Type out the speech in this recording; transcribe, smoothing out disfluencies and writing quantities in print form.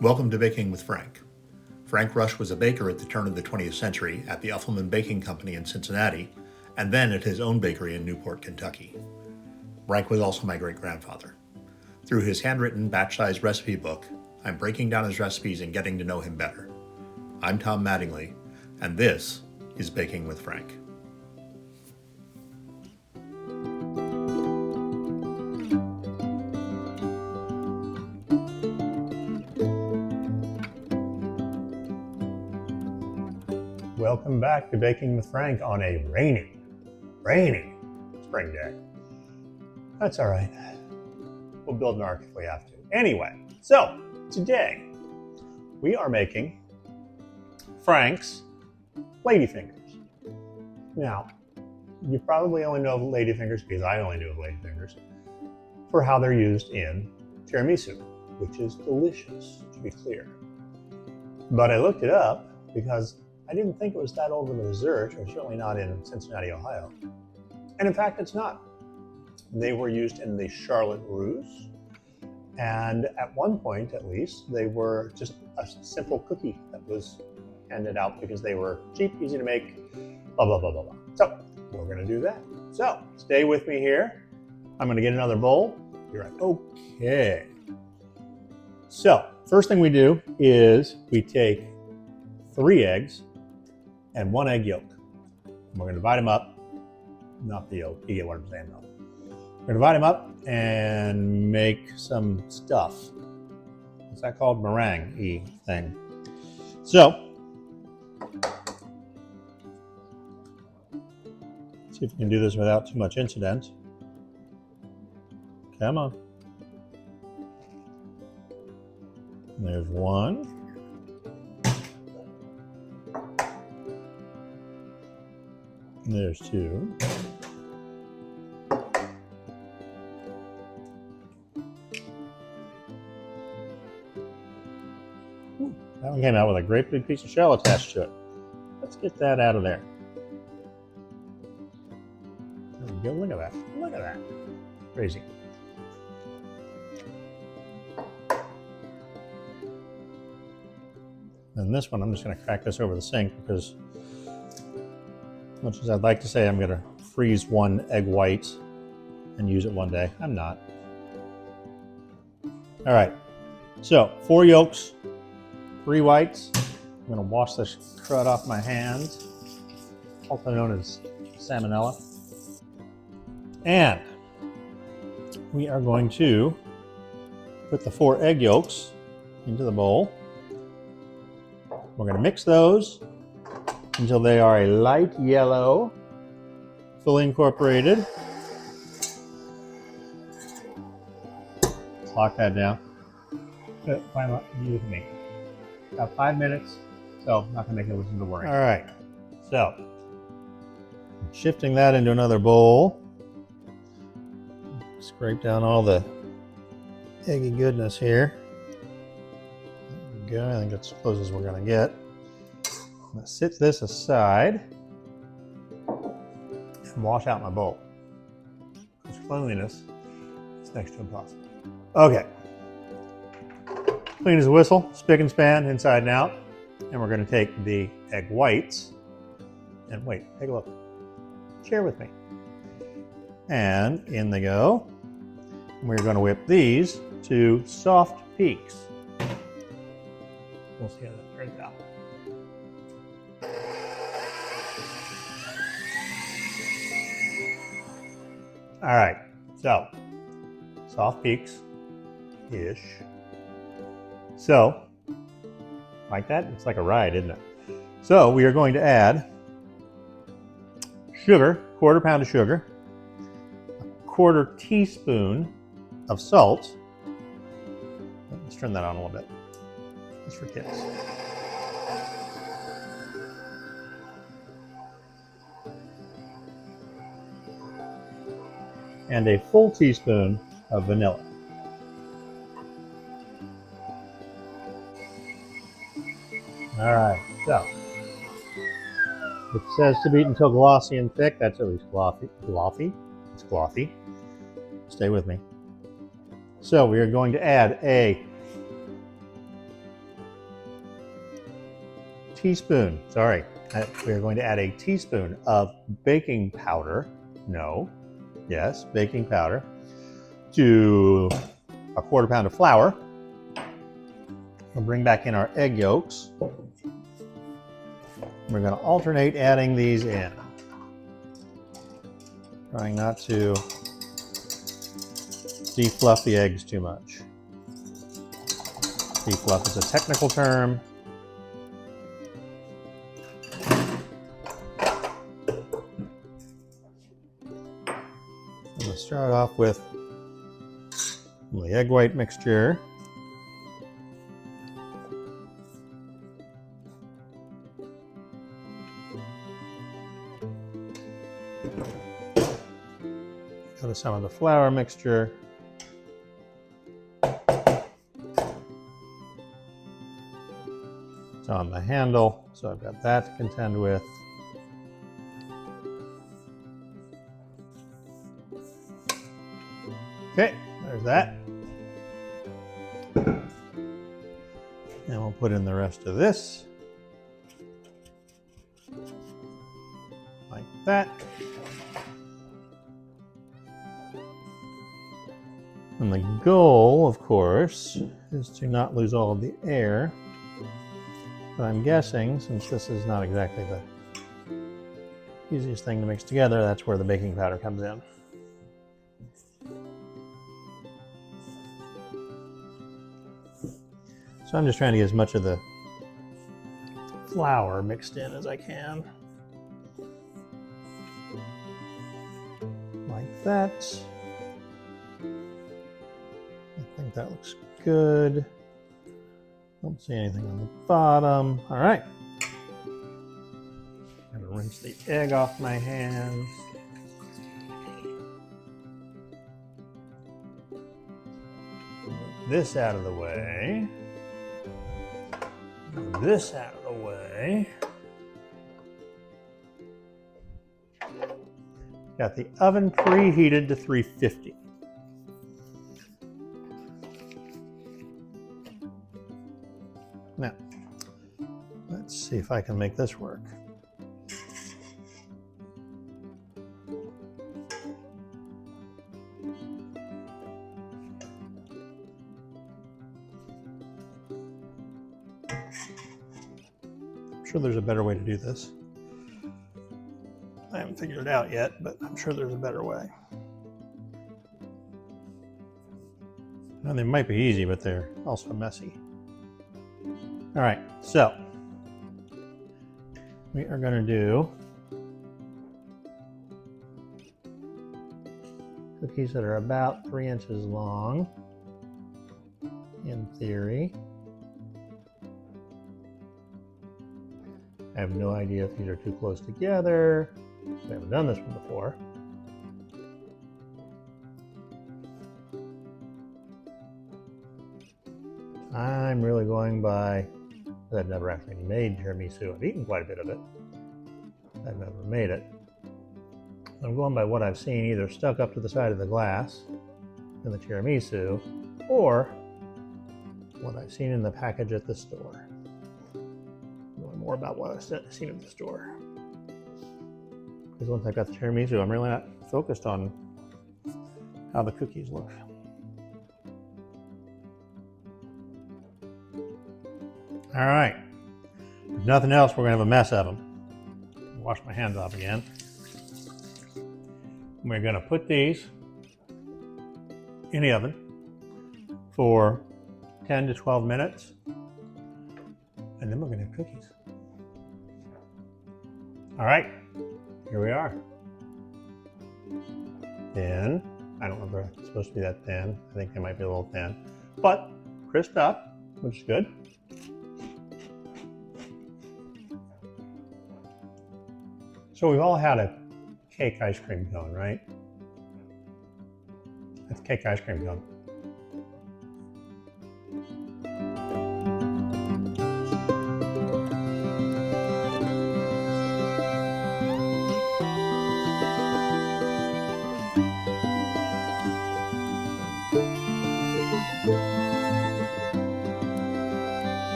Welcome to Baking with Frank. Frank Rush was a baker at the turn of the 20th century at the Uffelman Baking Company in Cincinnati, and then at his own bakery in Newport, Kentucky. Frank was also my great-grandfather. Through his handwritten batch-sized recipe book, I'm breaking down his recipes and getting to know him better. I'm Tom Mattingly, and this is Baking with Frank. Welcome back to Baking with Frank on a rainy spring day. That's all right. We'll build an ark if we have to. Anyway, so today we are making Frank's ladyfingers. Now, you probably only know of ladyfingers, because I only knew of ladyfingers, for how they're used in tiramisu, which is delicious, to be clear. But I looked it up because I didn't think it was that old of a dessert, or certainly not in Cincinnati, Ohio. And in fact, it's not. They were used in the Charlotte Russe, and at one point, at least, they were just a simple cookie that was handed out because they were cheap, easy to make, blah, blah, blah, blah, blah. So we're going to do that. So stay with me here. I'm going to get another bowl. You're right. Okay. So first thing we do is we take 3 eggs and 1 egg yolk. We're going to divide them up, not the yolk, you get what I'm saying though. We're going to divide them up and make some stuff. What's that called? Meringue-y thing. So, see if we can do this without too much incident. Come on. There's 1. There's 2. Ooh, that one came out with a great big piece of shell attached to it. Let's get that out of there. There we go. Look at that. Look at that. Crazy. And this one, I'm just going to crack this over the sink because, as much as I'd like to say I'm going to freeze 1 egg white and use it one day, I'm not. All right, so 4 yolks, 3 whites. I'm going to wash this crud off my hands, also known as salmonella. And we are going to put the 4 egg yolks into the bowl. We're going to mix those until they are a light yellow, fully incorporated. Lock that down. Finally, you with me. About 5 minutes, so I'm not going to make it listen to worry. All right, so shifting that into another bowl. Scrape down all the eggy goodness here. There we go. I think that's as close as we're going to get. I'm going to sit this aside and wash out my bowl, because cleanliness is next to impossible. Okay. Clean as a whistle, spick and span, inside and out. And we're going to take the egg whites and wait, take a look. Share with me. And in they go. We're going to whip these to soft peaks. We'll see how that turns out. All right, so soft peaks-ish. So, like that, it's like a ride, isn't it? So we are going to add sugar, 1/4 pound of sugar, a 1/4 teaspoon of salt. Let's turn that on a little bit, just for kids. And a full teaspoon of vanilla. All right, so it says to beat until glossy and thick. That's at least glossy. It's glossy. Stay with me. So we are going to add a teaspoon, sorry, we're going to add a teaspoon of baking powder. No, yes, baking powder to a quarter pound of flour. We'll bring back in our egg yolks. We're going to alternate adding these in, trying not to defluff the eggs too much. Defluff is a technical term. I'm going to start off with the egg white mixture. Go to some of the flour mixture. It's on the handle, so I've got that to contend with. Okay, there's that. And we'll put in the rest of this. Like that. And the goal, of course, is to not lose all of the air. But I'm guessing, since this is not exactly the easiest thing to mix together, that's where the baking powder comes in. So I'm just trying to get as much of the flour mixed in as I can. Like that. I think that looks good. Don't see anything on the bottom. All right. I'm gonna rinse the egg off my hands. Move this out of the way. Move this out of the way. Got the oven preheated to 350. Now, let's see if I can make this work. I'm sure there's a better way to do this. I haven't figured it out yet, but I'm sure there's a better way. Now, they might be easy, but they're also messy. All right, so we are going to do cookies that are about 3 inches long, in theory. I have no idea if these are too close together. We haven't done this one before. I'm really going by, I've never actually made tiramisu. I've eaten quite a bit of it. I've never made it. I'm going by what I've seen either stuck up to the side of the glass in the tiramisu, or what I've seen in the package at the store. Knowing more about what I've seen at the store. Because once I've got the tiramisu, I'm really not focused on how the cookies look. All right, if nothing else, we're gonna have a mess of them. Wash my hands off again. We're gonna put these in the oven for 10 to 12 minutes, and then we're gonna have cookies. All right, here we are. Thin. I don't know if they're supposed to be that thin. I think they might be a little thin, but crisped up, which is good. So we've all had a cake ice cream cone, right? That's cake ice cream cone.